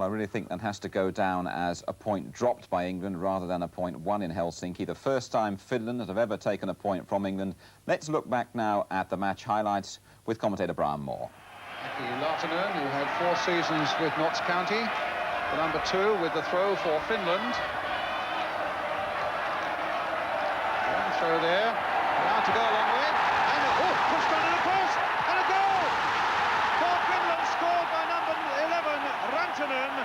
Well, I really think that has to go down as a point dropped by England rather than a point won in Helsinki. The first time Finland have ever taken a point from England. Let's look back now at the match highlights with commentator Brian Moore. Lahtinen, who had 4 seasons with Notts County, the number 2 with the throw for Finland. One throw there, allowed to go a long way, and pushed under the post, and a goal for Finland, scored by number 11, Rantanen,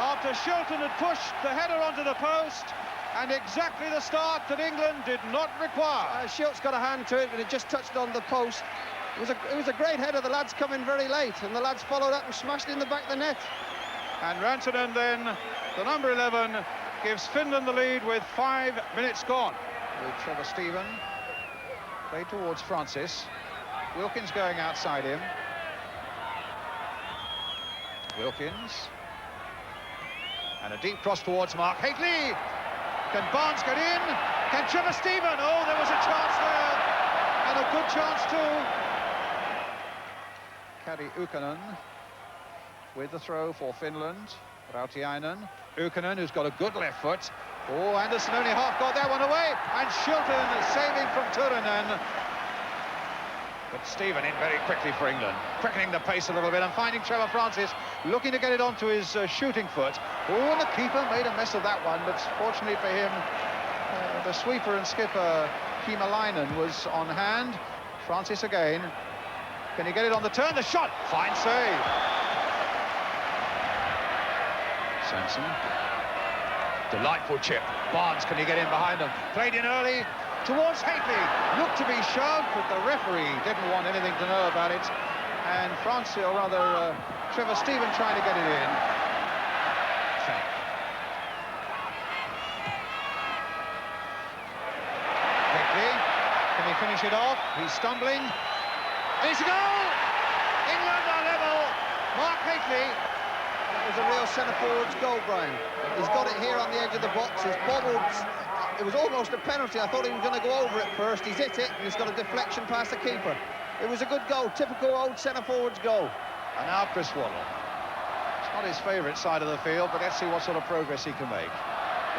after Shilton had pushed the header onto the post, and exactly the start that England did not require. Shilt's got a hand to it, but it just touched on the post. It was a great header. The lads come in very late, and the lads followed up and smashed in the back of the net. And Rantanen then, the number 11, gives Finland the lead with 5 minutes gone. With Trevor Stephen, played towards Francis. Wilkins going outside him. Wilkins. And a deep cross towards Mark Hateley. Can Barnes get in? Can Trevor Stephen? Oh, there was a chance there. And a good chance too. Kari Ykkönen with the throw for Finland. Rautiainen. Ykkönen, who's got a good left foot. Oh, Anderson only half got that one away. And Shilton saving from Turunen. But Stephen in very quickly for England, quickening the pace a little bit and finding Trevor Francis, looking to get it onto his shooting foot. Oh, and the keeper made a mess of that one, but fortunately for him, the sweeper and skipper, Kiimalainen, was on hand. Francis again. Can he get it on the turn? The shot! Fine save. Sanson. Delightful chip. Barnes, can he get in behind them? Played in early towards Hateley. Looked to be shoved, but the referee didn't want anything to know about it. And Francis, or rather Trevor Stephen, trying to get it in. Hateley, can he finish it off? He's stumbling. And it's a goal! England are level. Mark Hateley. That was a real centre-forward's goal, Brian. He's got it here on the edge of the box. He's bobbled. It was almost a penalty. I thought he was going to go over it first. He's hit it, and he's got a deflection past the keeper. It was a good goal, typical old centre-forward's goal. And now Chris Waddle. It's not his favourite side of the field, but let's see what sort of progress he can make.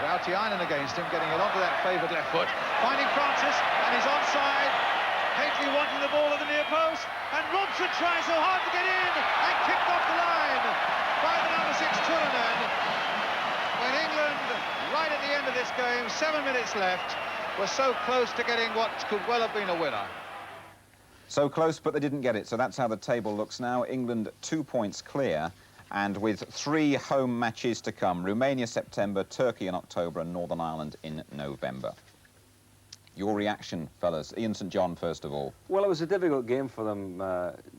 Rautiainen against him, getting it onto that favoured left foot. Finding Francis, and he's onside. Hateley wanting the ball at the near post, and Robson tries so hard to get in, and kicked off the line by the number 6 Turunen. When England, right at the end of this game, 7 minutes left, was so close to getting what could well have been a winner. So close, but they didn't get it. So that's how the table looks now. England 2 points clear, and with 3 home matches to come. Romania September, Turkey in October, and Northern Ireland in November. Your reaction, fellas. Ian St John, first of all. Well, it was a difficult game for them,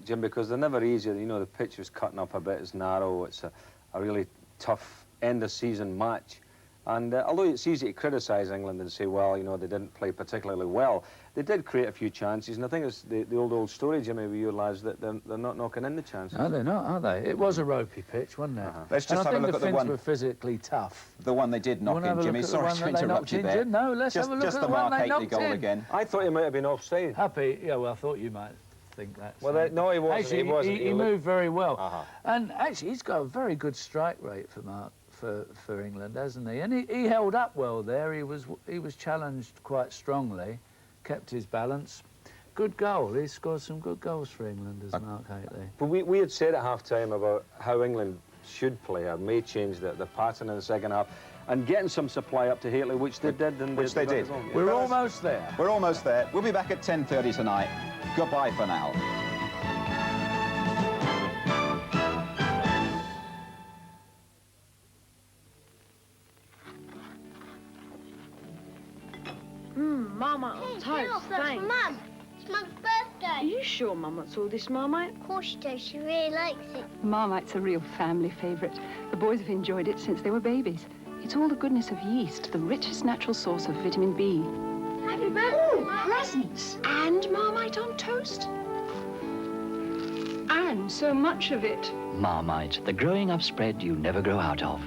Jim, because they're never easy. You know, the pitch was cutting up a bit. It's narrow. It's a really tough end-of-season match. And although it's easy to criticise England and say, well, you know, they didn't play particularly well, they did create a few chances. And I think it's the old story, Jimmy, with you lads, that they're not knocking in the chances. No, they're not, are they? It was a ropey pitch, wasn't it? Let's just have a look at the one. I think the Finns were physically tough. The one they did knock in, Jimmy. Sorry to interrupt you there. No, let's have a look at the one they knocked in. goal again. I thought he might have been offside. Happy? Yeah, well, I thought you might think that. Well, no, he wasn't. Actually, he wasn't. He moved very well. And actually, he's got a very good strike rate for Mark. For England, hasn't he? And he held up well there. He was challenged quite strongly, kept his balance. Good goal. He scored some good goals for England, as Mark Hateley. But we had said at half-time about how England should play, or may change the pattern in the second half, and getting some supply up to Hateley, which they did. And which they did. We're almost there. We're almost there. We'll be back at 10:30 tonight. Goodbye for now. Marmite on toast, thanks. Mum, it's Mum's birthday. Are you sure Mum wants all this Marmite? Of course she does, she really likes it. Marmite's a real family favourite. The boys have enjoyed it since they were babies. It's all the goodness of yeast, the richest natural source of vitamin B. Happy birthday, Ooh, presents! And Marmite on toast. And so much of it. Marmite, the growing up spread you never grow out of.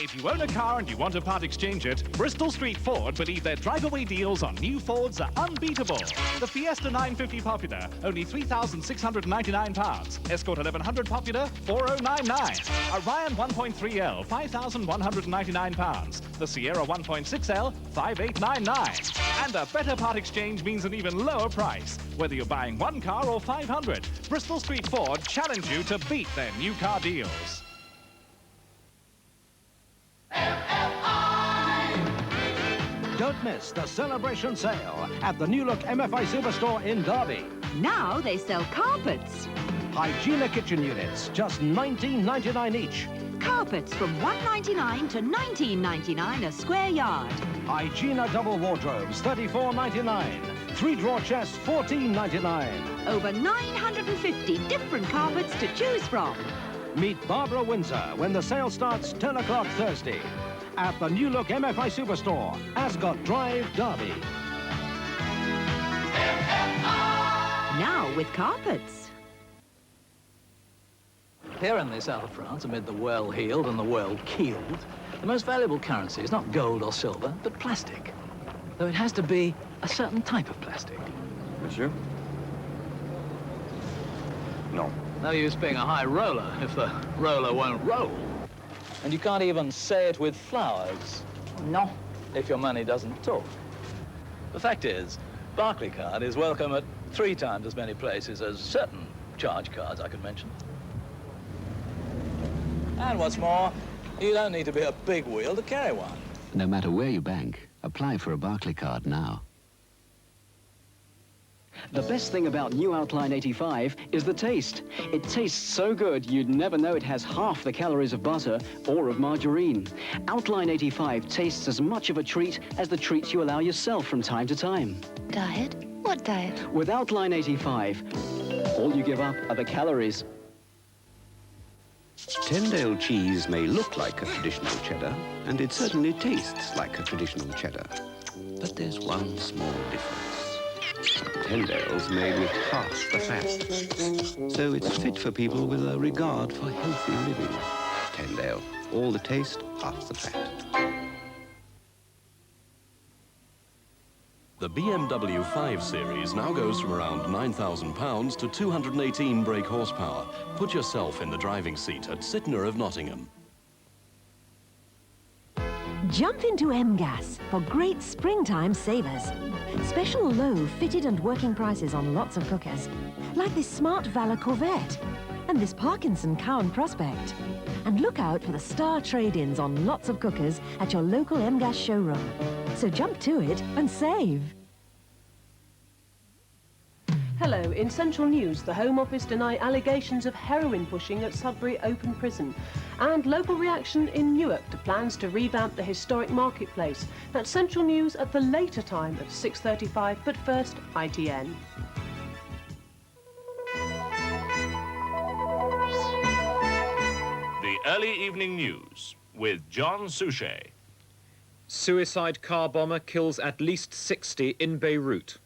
If you own a car and you want to part exchange it, Bristol Street Ford believe their drive-away deals on new Fords are unbeatable. The Fiesta 950 Popular, only £3,699. Escort 1100 Popular, £4,099. Orion 1.3L, £5,199. The Sierra 1.6L, £5,899. And a better part exchange means an even lower price. Whether you're buying one car or 500, Bristol Street Ford challenge you to beat their new car deals. Don't miss the celebration sale at the new look MFI Superstore in Derby. Now they sell carpets. Hygiena kitchen units, just $19.99 each. Carpets from $1.99 to $19.99 a square yard. Hygiena double wardrobes, $34.99. 3-drawer chests, $14.99. Over 950 different carpets to choose from. Meet Barbara Windsor when the sale starts 10 o'clock Thursday at the new look MFI Superstore, Ascot Drive, Derby. Now with carpets. Here in the south of France, amid the well-heeled and the well-keeled, the most valuable currency is not gold or silver, but plastic. Though it has to be a certain type of plastic. Monsieur? No. No use being a high roller if the roller won't roll. And you can't even say it with flowers. No. If your money doesn't talk. The fact is, Barclaycard is welcome at 3 times as many places as certain charge cards I could mention. And what's more, you don't need to be a big wheel to carry one. No matter where you bank, apply for a Barclaycard now. The best thing about new Outline 85 is the taste. It tastes so good you'd never know it has half the calories of butter or of margarine. Outline 85 tastes as much of a treat as the treats you allow yourself from time to time. Diet? What diet? With Outline 85, all you give up are the calories. Tendale cheese may look like a traditional cheddar, and it certainly tastes like a traditional cheddar. But there's one small difference. Tendale's made with half the fat, so it's fit for people with a regard for healthy living. Tendale, all the taste, half the fat. The BMW 5 Series now goes from around £9,000 to 218 brake horsepower. Put yourself in the driving seat at Sytner of Nottingham. Jump into EMGAS for great springtime savers. Special low fitted and working prices on lots of cookers, like this Smart Valor Corvette and this Parkinson Cowan Prospect. And look out for the star trade-ins on lots of cookers at your local EMGAS showroom. So jump to it and save. Hello. In Central News, the Home Office deny allegations of heroin pushing at Sudbury Open Prison. And local reaction in Newark to plans to revamp the historic marketplace. That's Central News at the later time of 6:35, but first, ITN. The early evening news with John Suchet. Suicide car bomber kills at least 60 in Beirut.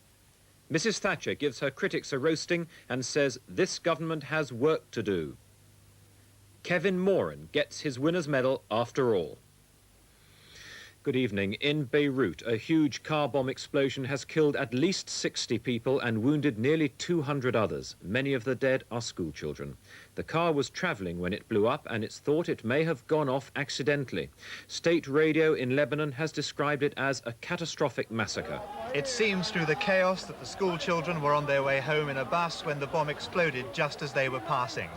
Mrs. Thatcher gives her critics a roasting and says this government has work to do. Kevin Moran gets his winner's medal after all. Good evening. In Beirut, a huge car bomb explosion has killed at least 60 people and wounded nearly 200 others. Many of the dead are school children. The car was travelling when it blew up and it's thought it may have gone off accidentally. State radio in Lebanon has described it as a catastrophic massacre. It seems through the chaos that the school children were on their way home in a bus when the bomb exploded just as they were passing.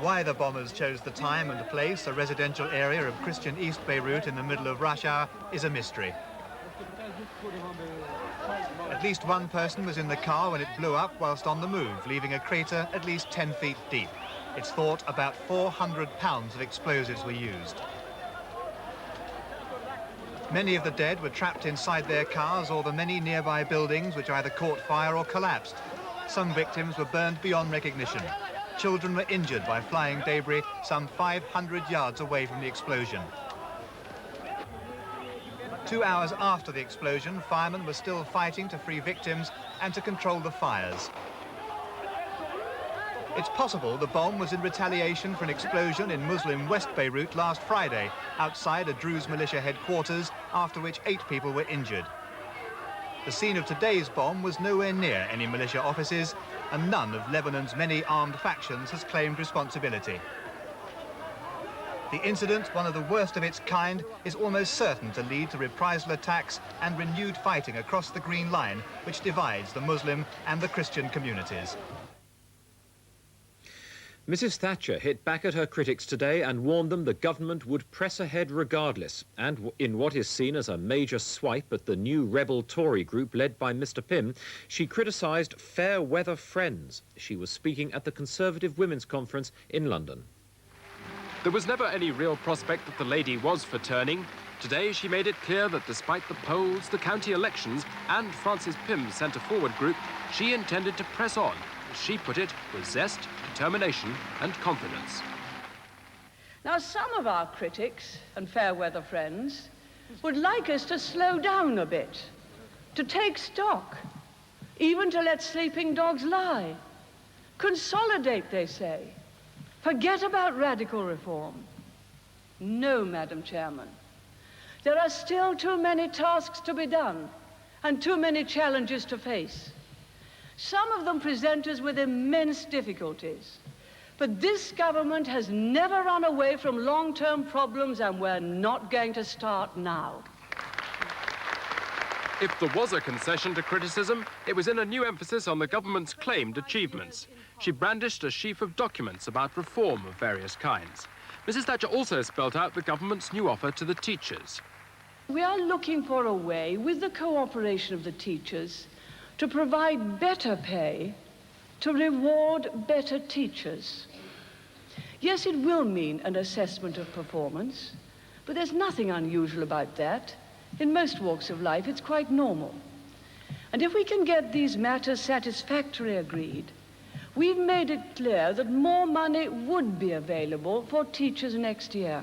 Why the bombers chose the time and the place, a residential area of Christian East Beirut in the middle of rush hour, is a mystery. At least one person was in the car when it blew up whilst on the move, leaving a crater at least 10 feet deep. It's thought about 400 pounds of explosives were used. Many of the dead were trapped inside their cars or the many nearby buildings which either caught fire or collapsed. Some victims were burned beyond recognition. Children were injured by flying debris some 500 yards away from the explosion. 2 hours after the explosion, firemen were still fighting to free victims and to control the fires. It's possible the bomb was in retaliation for an explosion in Muslim West Beirut last Friday, outside a Druze militia headquarters, after which 8 people were injured. The scene of today's bomb was nowhere near any militia offices, and none of Lebanon's many armed factions has claimed responsibility. The incident, one of the worst of its kind, is almost certain to lead to reprisal attacks and renewed fighting across the Green Line, which divides the Muslim and the Christian communities. Mrs. Thatcher hit back at her critics today and warned them the government would press ahead regardless. And in what is seen as a major swipe at the new rebel Tory group led by Mr. Pym, she criticised fair weather friends. She was speaking at the Conservative Women's Conference in London. There was never any real prospect that the lady was for turning. Today she made it clear that despite the polls, the county elections and Francis Pym's centre-forward group, she intended to press on, as she put it, with zest, determination and confidence. Now, some of our critics and fair weather friends would like us to slow down a bit, to take stock, even to let sleeping dogs lie. Consolidate, they say. Forget about radical reform. No, Madam Chairman. There are still too many tasks to be done and too many challenges to face. Some of them present us with immense difficulties. But this government has never run away from long-term problems, and we're not going to start now. If there was a concession to criticism, it was in a new emphasis on the government's claimed achievements. She brandished a sheaf of documents about reform of various kinds. Mrs. Thatcher also spelt out the government's new offer to the teachers. We are looking for a way, with the cooperation of the teachers, to provide better pay, to reward better teachers. Yes, it will mean an assessment of performance, but there's nothing unusual about that. In most walks of life, it's quite normal. And if we can get these matters satisfactorily agreed, we've made it clear that more money would be available for teachers next year.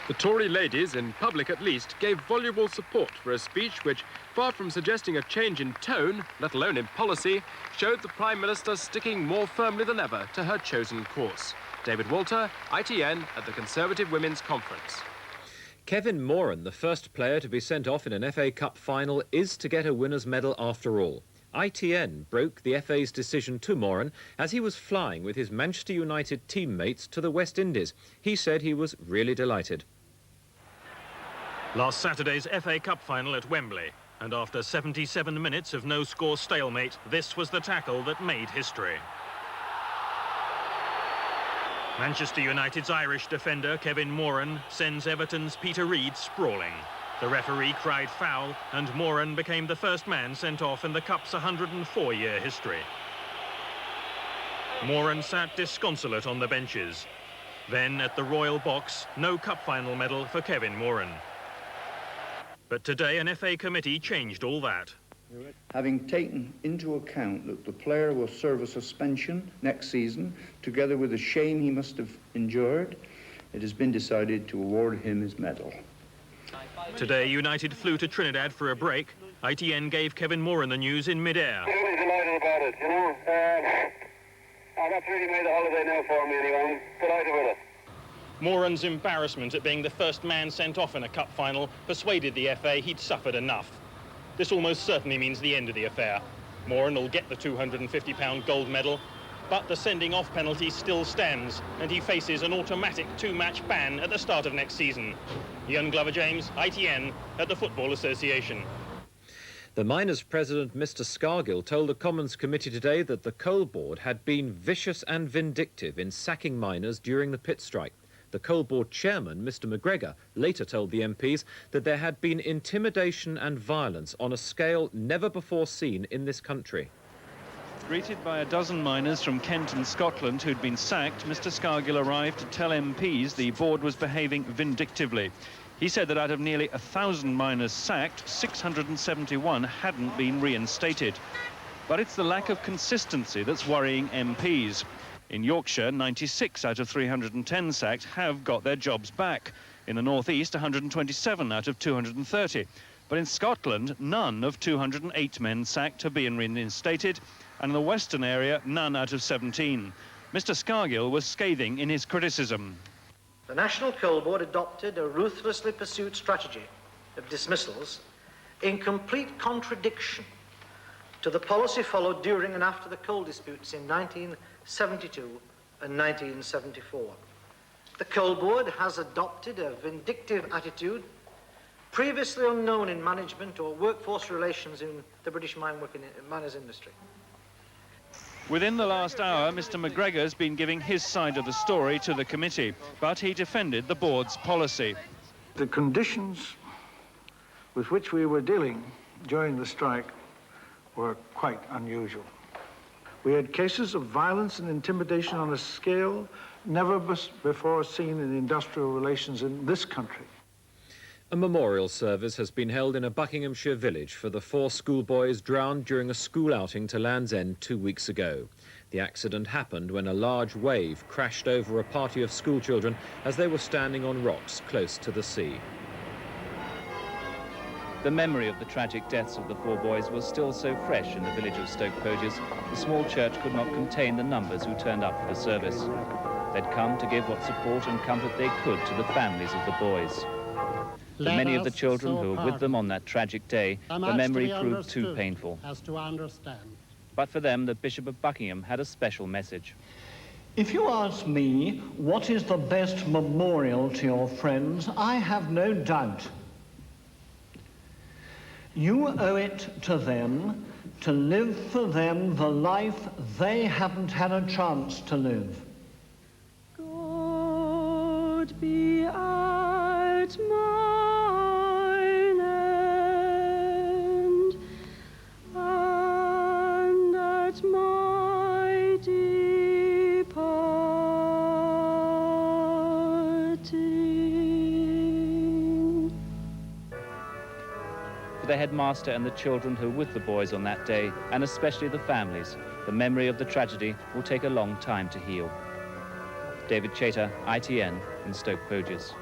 The Tory ladies, in public at least, gave voluble support for a speech which, far from suggesting a change in tone, let alone in policy, showed the Prime Minister sticking more firmly than ever to her chosen course. David Walter, ITN, at the Conservative Women's Conference. Kevin Moran, the first player to be sent off in an FA Cup final, is to get a winner's medal after all. ITN broke the FA's decision to Moran as he was flying with his Manchester United teammates to the West Indies. He said he was really delighted. Last Saturday's FA Cup final at Wembley, and after 77 minutes of no-score stalemate, this was the tackle that made history. Manchester United's Irish defender Kevin Moran sends Everton's Peter Reid sprawling. The referee cried foul, and Moran became the first man sent off in the Cup's 104-year history. Moran sat disconsolate on the benches. Then, at the Royal Box, no Cup final medal for Kevin Moran. But today, an FA committee changed all that. Having taken into account that the player will serve a suspension next season, together with the shame he must have endured, it has been decided to award him his medal. Today, United flew to Trinidad for a break. ITN gave Kevin Moran the news in mid-air. I'm really delighted about it, you know. That's really made a holiday now for me anyway. I'm delighted with it. Moran's embarrassment at being the first man sent off in a cup final persuaded the FA he'd suffered enough. This almost certainly means the end of the affair. Moran will get the £250 gold medal, but the sending off penalty still stands, and he faces an automatic two-match ban at the start of next season. Ian Glover-James, ITN, at the Football Association. The miners' president, Mr. Scargill, told the Commons Committee today that the Coal Board had been vicious and vindictive in sacking miners during the pit strike. The Coal Board chairman, Mr. McGregor, later told the MPs that there had been intimidation and violence on a scale never before seen in this country. Greeted by a dozen miners from Kent and Scotland who'd been sacked, Mr. Scargill arrived to tell MPs the board was behaving vindictively. He said that out of nearly 1,000 miners sacked, 671 hadn't been reinstated. But it's the lack of consistency that's worrying MPs. In Yorkshire, 96 out of 310 sacked have got their jobs back. In the North East, 127 out of 230. But in Scotland, none of 208 men sacked have been reinstated, and in the western area, none out of 17. Mr Scargill was scathing in his criticism. The National Coal Board adopted a ruthlessly pursued strategy of dismissals in complete contradiction to the policy followed during and after the coal disputes in 1972 and 1974. The Coal Board has adopted a vindictive attitude previously unknown in management or workforce relations in the British miners industry. Within the last hour, Mr McGregor's been giving his side of the story to the committee, but he defended the board's policy. The conditions with which we were dealing during the strike were quite unusual. We had cases of violence and intimidation on a scale never before seen in industrial relations in this country. A memorial service has been held in a Buckinghamshire village for the 4 schoolboys drowned during a school outing to Land's End 2 weeks ago. The accident happened when a large wave crashed over a party of schoolchildren as they were standing on rocks close to the sea. The memory of the tragic deaths of the 4 boys was still so fresh in the village of Stoke Poges, the small church could not contain the numbers who turned up for the service. They'd come to give what support and comfort they could to the families of the boys. For many of the children who were with them on that tragic day, the memory proved too painful. As to understand. But for them, the Bishop of Buckingham had a special message. If you ask me what is the best memorial to your friends, I have no doubt. You owe it to them to live for them the life they haven't had a chance to live. God be at mine end and at my departing. For the headmaster and the children who were with the boys on that day, and especially the families, the memory of the tragedy will take a long time to heal. David Chater, ITN, in Stoke Poges.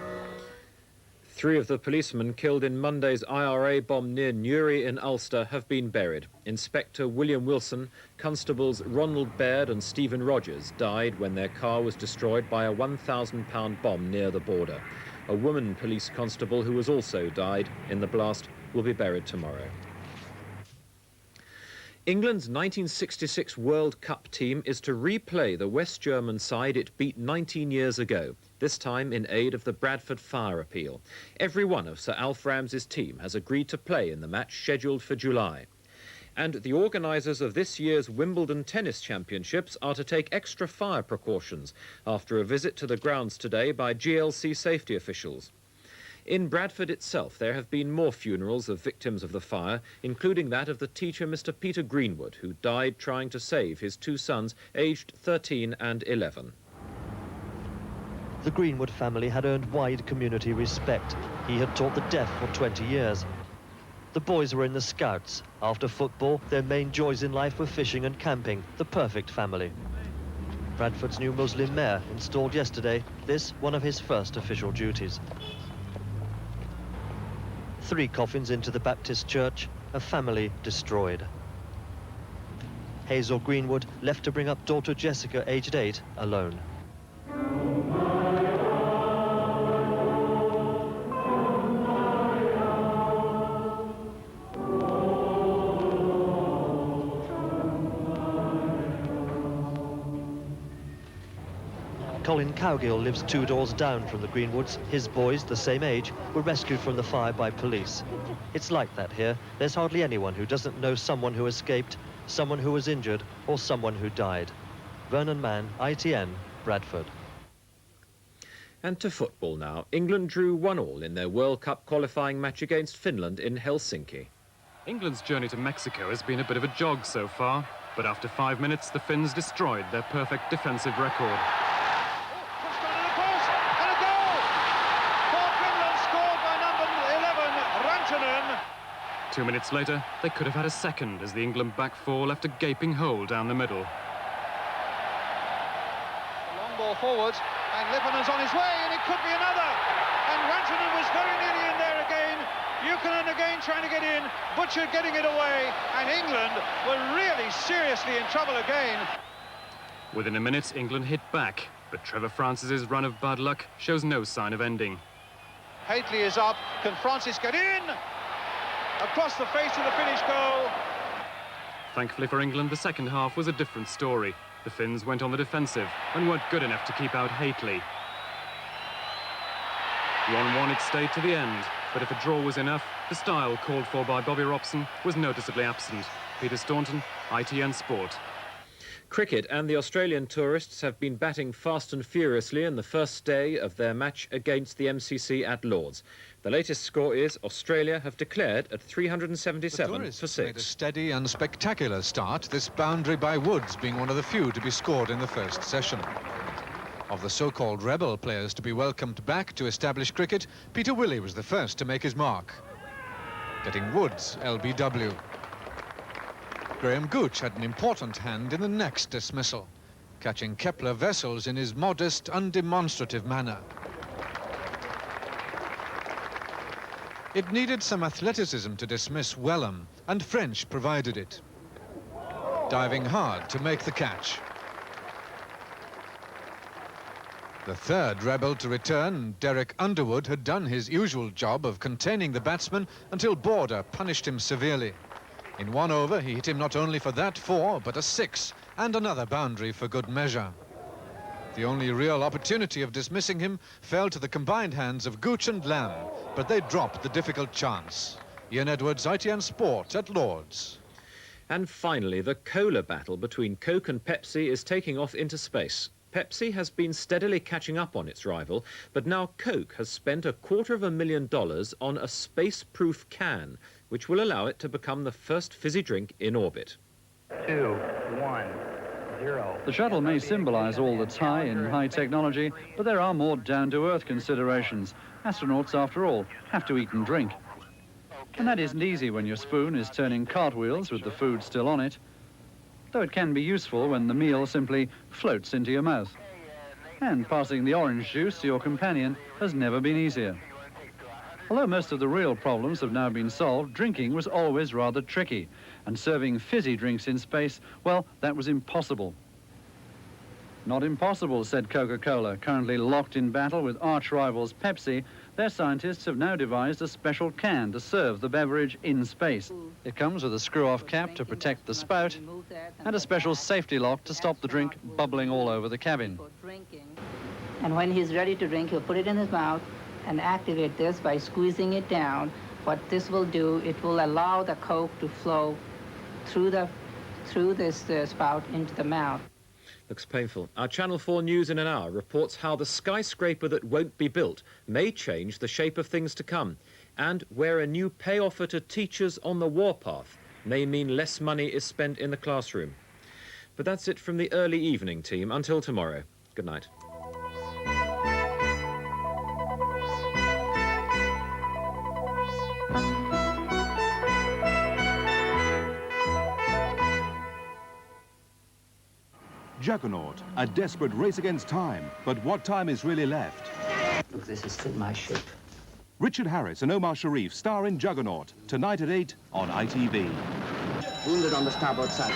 3 of the policemen killed in Monday's IRA bomb near Newry in Ulster have been buried. Inspector William Wilson, Constables Ronald Baird and Stephen Rogers died when their car was destroyed by a £1,000 bomb near the border. A woman police constable who has also died in the blast will be buried tomorrow. England's 1966 World Cup team is to replay the West German side it beat 19 years ago, this time in aid of the Bradford fire appeal. Every one of Sir Alf Ramsey's team has agreed to play in the match scheduled for July. And the organisers of this year's Wimbledon Tennis Championships are to take extra fire precautions after a visit to the grounds today by GLC safety officials. In Bradford itself, there have been more funerals of victims of the fire, including that of the teacher Mr. Peter Greenwood, who died trying to save his 2 sons, aged 13 and 11. The Greenwood family had earned wide community respect. He had taught the deaf for 20 years. The boys were in the Scouts. After football, their main joys in life were fishing and camping, the perfect family. Bradford's new Muslim mayor installed yesterday, this one of his first official duties. 3 coffins into the Baptist church, a family destroyed. Hazel Greenwood left to bring up daughter Jessica, aged 8, alone. Colin Cowgill lives 2 doors down from the Greenwoods. His boys, the same age, were rescued from the fire by police. It's like that here. There's hardly anyone who doesn't know someone who escaped, someone who was injured, or someone who died. Vernon Mann, ITN, Bradford. And to football now. England drew 1-1 in their World Cup qualifying match against Finland in Helsinki. England's journey to Mexico has been a bit of a jog so far, but after 5 minutes, the Finns destroyed their perfect defensive record. 2 minutes later, they could have had a second as the England back 4 left a gaping hole down the middle. Long ball forward, and Lippanen's on his way, and it could be another. And Rantanen was very nearly in there again. Buchanan again trying to get in, Butcher getting it away, and England were really seriously in trouble again. Within a minute, England hit back, but Trevor Francis's run of bad luck shows no sign of ending. Hateley is up. Can Francis get in? Across the face of the Finnish goal. Thankfully for England, the second half was a different story. The Finns went on the defensive and weren't good enough to keep out Hateley. 1-1 it stayed to the end, but if a draw was enough, the style called for by Bobby Robson was noticeably absent. Peter Staunton, ITN Sport. Cricket and the Australian tourists have been batting fast and furiously in the first day of their match against the MCC at Lords. The latest score is Australia have declared at 377 for 6. Made a steady and spectacular start, this boundary by Woods being one of the few to be scored in the first session. Of the so-called rebel players to be welcomed back to established cricket, Peter Willey was the first to make his mark, getting Woods LBW. Graham Gooch had an important hand in the next dismissal, catching Kepler Wessels in his modest, undemonstrative manner. It needed some athleticism to dismiss Wellham, and French provided it, diving hard to make the catch. The third rebel to return, Derek Underwood, had done his usual job of containing the batsman until Border punished him severely. In 1 over, he hit him not only for that 4, but a 6, and another boundary for good measure. The only real opportunity of dismissing him fell to the combined hands of Gooch and Lamb, but they dropped the difficult chance. Ian Edwards, ITN Sport at Lords. And finally, the cola battle between Coke and Pepsi is taking off into space. Pepsi has been steadily catching up on its rival, but now Coke has spent $250,000 on a space-proof can, which will allow it to become the first fizzy drink in orbit. 2, 1, 0. The shuttle may symbolize all that's high in high technology, but there are more down-to-earth considerations. Astronauts, after all, have to eat and drink. And that isn't easy when your spoon is turning cartwheels with the food still on it, though it can be useful when the meal simply floats into your mouth. And passing the orange juice to your companion has never been easier. Although most of the real problems have now been solved, drinking was always rather tricky, and serving fizzy drinks in space, well, that was impossible. Not impossible, said Coca-Cola, currently locked in battle with arch-rivals Pepsi. Their scientists have now devised a special can to serve the beverage in space. It comes with a screw-off cap to protect the spout and a special safety lock to stop the drink bubbling all over the cabin. And when he's ready to drink, he'll put it in his mouth and activate this by squeezing it down. What this will do, it will allow the Coke to flow through this spout into the mouth. Looks painful. Our Channel 4 News in an hour reports how the skyscraper that won't be built may change the shape of things to come, and where a new pay offer to teachers on the warpath may mean less money is spent in the classroom. But that's it from the early evening team. Until tomorrow. Good night. Juggernaut, a desperate race against time, but what time is really left? Look, this has fit my shape. Richard Harris and Omar Sharif star in Juggernaut, tonight at 8 on ITV. Wounded on the starboard side.